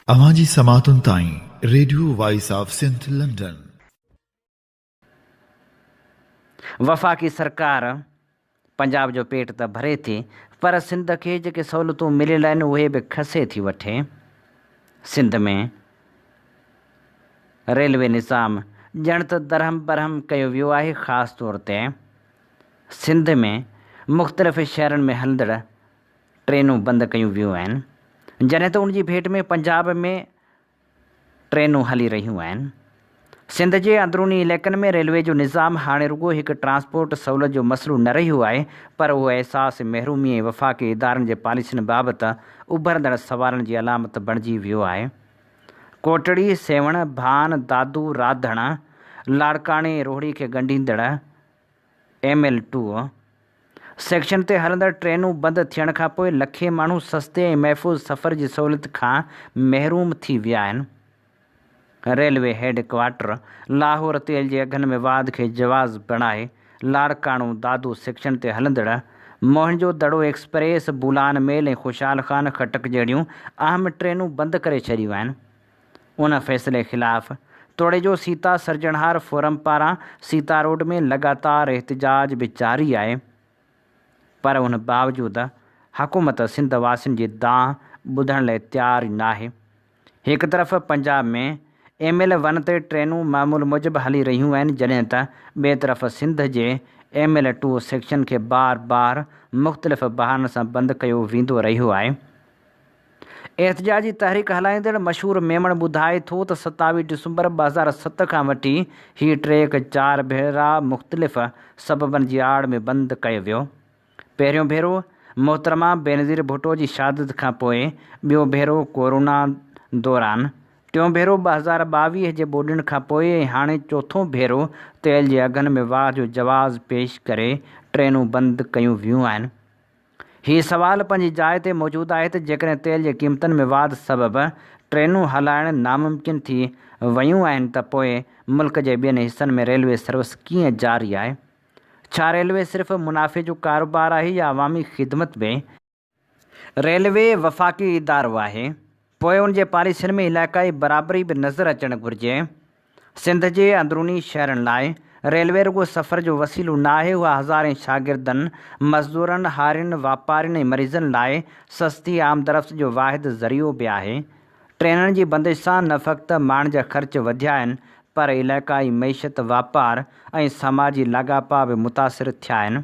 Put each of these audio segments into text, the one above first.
अवांजी समातुन ताईं radio voice of Sindh London. वफ़ाक़ी सरकार पंजाब जो पेट त भरे थी, पर सिंध खे जेके सहूलियतूं मिलियल आहिनि उहे बि खसे थी वठे। सिंध में रेलवे निज़ाम ॼण त दरहम बरहम कयो वियो आहे। ख़ासि तौर ते सिंध में मुख़्तलिफ़ शहरनि में हलंदड़ ट्रेनूं बंदि कयूं वियूं आहिनि, जॾहिं त उन जी भेट में पंजाब में ट्रेनूं हली रहियूं आहिनि। सिंध जे अंदरूनी इलाइक़नि में रेलवे जो निज़ाम हाणे रुॻो हिकु ट्रांसपोर्ट सहूलियत जो मसइलो न रहियो आहे, पर उहो अहसासु महरूमी ऐं वफ़ाक़ी इदारनि जे पॉलिसियुनि बाबति उभरंदड़ सवालनि जी अलामत बणिजी वियो आहे। कोटड़ी, सेवण, भान, दादू, राधण, लाड़काणे, रोहड़ी खे ॻंढींदड़ ML2 सेक्शन ते हलंदड़ ट्रेनूं बंदि थियण खां पोइ लखे माण्हू सस्ते ऐं महफ़ूज़ सफ़र जी सहूलियत खां महरूम थी विया आहिनि। रेलवे हेड क्वार्टर लाहौर तेल जे अघनि में वाध खे जवाज़ बणाए लाड़काणो दादू सेक्शन ते हलंदड़ मोहनजो दड़ो एक्सप्रेस, बुलान मेल ऐं ख़ुशहाल ख़ान खटक जहिड़ियूं अहम ट्रेनूं बंदि करे छॾियूं आहिनि। उन फ़ैसिले ख़िलाफ़ तोड़े जो सीता सर्जनहार फोरम पारां सीता रोड में लगातार एहतजाज बि जारी आहे, पर उन बावजूदि हुकूमत सिंध वासियुनि जी दांह ॿुधण लाइ तयारु न आहे। हिकु तरफ़ पंजाब में ML1 ते ट्रेनूं मामूल मूजिबि हली रहियूं आहिनि, जॾहिं त ॿिए तरफ़ सिंध जे ML2 सेक्शन खे बार बार मुख़्तलिफ़ बहाननि सां बंदि कयो वेंदो रहियो आहे। एहतजाजी तहरीक हलाईंदड़ मशहूर मेमण ॿुधाए थो त 27 डिसंबर 2007 खां वठी हीउ ट्रैक 4 भेरा मुख़्तलिफ़ सबबनि जी आड़ में बंदि कयो वियो। पहिरियों भेरो मोहतरमा बेनज़ीर भुट्टो जी शहादत खां पोइ, ॿियो भेरो कोरोना दौरान, टियों भेरो 2022 जे ॿोॾियुनि खां पोइ ऐं हाणे चोथों भेरो तेल जे अघनि में वाध जो जवाज़ पेश करे ट्रेनूं बंदि कयूं वियूं आहिनि। हीउ सवाल पंहिंजी जाइ ते मौजूदु आहे त जेकॾहिं तेल जे क़ीमतनि में वाध सबबि ट्रेनूं हलाइण नामुमकिन थी वियूं आहिनि त पोइ मुल्क जे ॿियनि हिसनि में रेलवे सर्विस कीअं जारी आहे? छा रेलवे सिर्फ़ु मुनाफ़े जो कारोबार आहे या अवामी ख़िदमत बि? रेलवे वफ़ाक़ी इदारो आहे, पोइ उन जे पॉलिसियुनि में इलाइक़ाई बराबरी बि नज़र अचणु घुरिजे। सिंध जे अंदरूनी शहरनि लाइ रेलवे रुॻो सफ़र जो वसीलो न आहे, उहा हज़ारे शागिर्दनि, मज़दूरनि, हारियुनि, वापारियुनि ऐं मरीज़नि लाइ सस्ती आमदरफ़्त जो वाहिद ज़रियो बि आहे। ट्रेननि जी बंदिश सां न फ़क़्ति माण्हुनि जा ख़र्च वधिया आहिनि, पर इलाइक़ाई मईशत, वापार ऐं समाजी लाॻापा बि मुतासिर थिया आहिनि।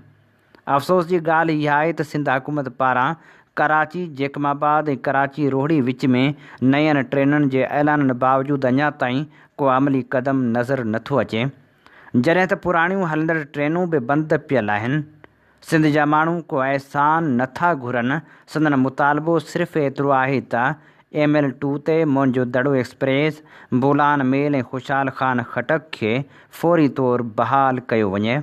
अफ़सोस जी ॻाल्हि इहा आहे त सिंध हुकूमत पारां कराची, जेकमाबाद ऐं कराची रोहड़ी विच में नयनि ट्रेननि जे ऐलाननि बावजूदि अञा ताईं को अमली क़दम नज़र नथो अचे, जॾहिं त पुराणियूं हलंदड़ ट्रेनूं बि बंदि पियल आहिनि। सिंध जा माण्हू को अहसान नथा घुरनि, संदन मुतालबो सिर्फ़ु एतिरो आहे त ML2 ते मोहनजो दड़ो एक्सप्रेस, बुलान मेल ऐं ख़ुशहाल ख़ान खटक खे फ़ौरी तौरु बहाल कयो वञे,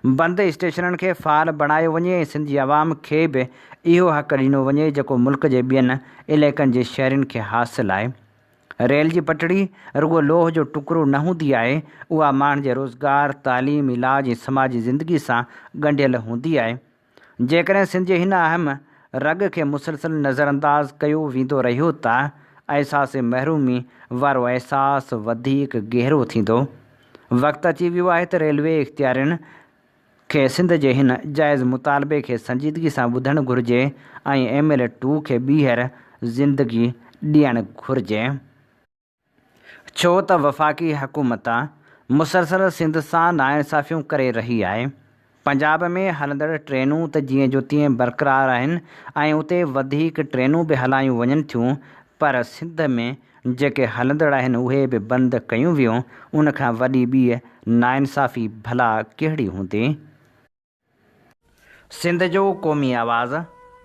बंदि स्टेशननि खे फ़ाल बणायो वञे ऐं सिंधी अवाम खे बि इहो हक़ ॾिनो वञे जेको मुल्क जे ॿियनि इलाइक़नि जे शहरनि खे हासिलु आहे। रेल जी पटड़ी रुॻो लोह जो टुकड़ो न हूंदी आहे, उहा माण्हुनि जे रोज़गार, तालीम, इलाज ऐं समाजी ज़िंदगी सां ॻंढियल हूंदी आहे। जेकॾहिं सिंध जे हिन अहम रग खे मुसलसल नज़रअंदाज़ कयो वेंदो रहियो त अहसास महरूमी वारो अहसासु वधीक गहरो थींदो। वक़्तु अची वियो आहे त रेलवे इख़्तियारियुनि खे सिंध जे हिन जाइज़ मुतालबे खे संजीदगी सां ॿुधणु घुरिजे ऐं ML2 खे ॿीहर ज़िंदगी ॾियणु घुरिजे। छो त वफ़ाक़ी हुकूमत मुसलसल सिंध सां नाइंसाफ़ियूं करे रही आहे। पंजाब में हलंदड़ ट्रेनूं त जीअं जो तीअं बरक़रार आहिनि ऐं उते वधीक ट्रेनूं बि हलायूं वञनि थियूं, पर सिंध में जेके हलंदड़ आहिनि उहे बि बंदि कयूं वियूं। उन खां वॾी ॿी नाइंसाफ़ी भला कहिड़ी हूंदी? सिंध जो क़ौमी आवाज़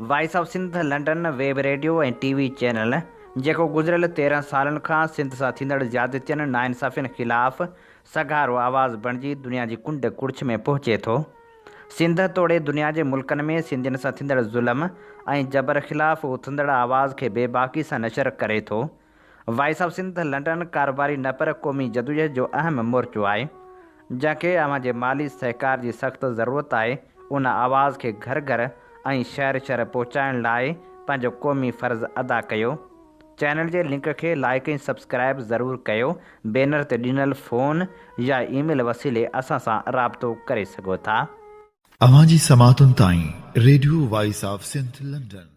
voice of Sindh London web radio ऐं TV चैनल, जेको गुज़िरियल 13 सालनि खां सिंध सां थींदड़ ज़्यादतियुनि, नाइंसाफ़ियुनि ख़िलाफ़ सघारो आवाज़ बणिजी दुनिया जी कुंड कुड़िछ में पहुचे थो। सिंध तोड़े दुनिया जे मुल्कनि में सिंधियुनि सां थींदड़ ज़ुल्म ऐं जबर ख़िलाफ़ उथंदड़ आवाज़ खे बेबाकी सां नशर करे थो। वॉइस ऑफ सिंध लंडन कारोबारी न पर क़ौमी जदोजहद जो अहम मोर्चो आहे, जंहिंखे अव्हां जे माली सहकार जी सख़्तु ज़रूरत आहे। उन आवाज़ खे घर घर ऐं शहर शहर पहुचाइण लाइ पंहिंजो क़ौमी फ़र्ज़ु अदा कयो। चैनल जे लिंक खे लाइक ऐं सब्सक्राइब ज़रूरु कयो। बैनर ते ॾिनल फ़ोन या ईमेल वसीले असां सां राबितो करे सघो था। अवां जी समातुनि ताईं radio voice of Sindh London.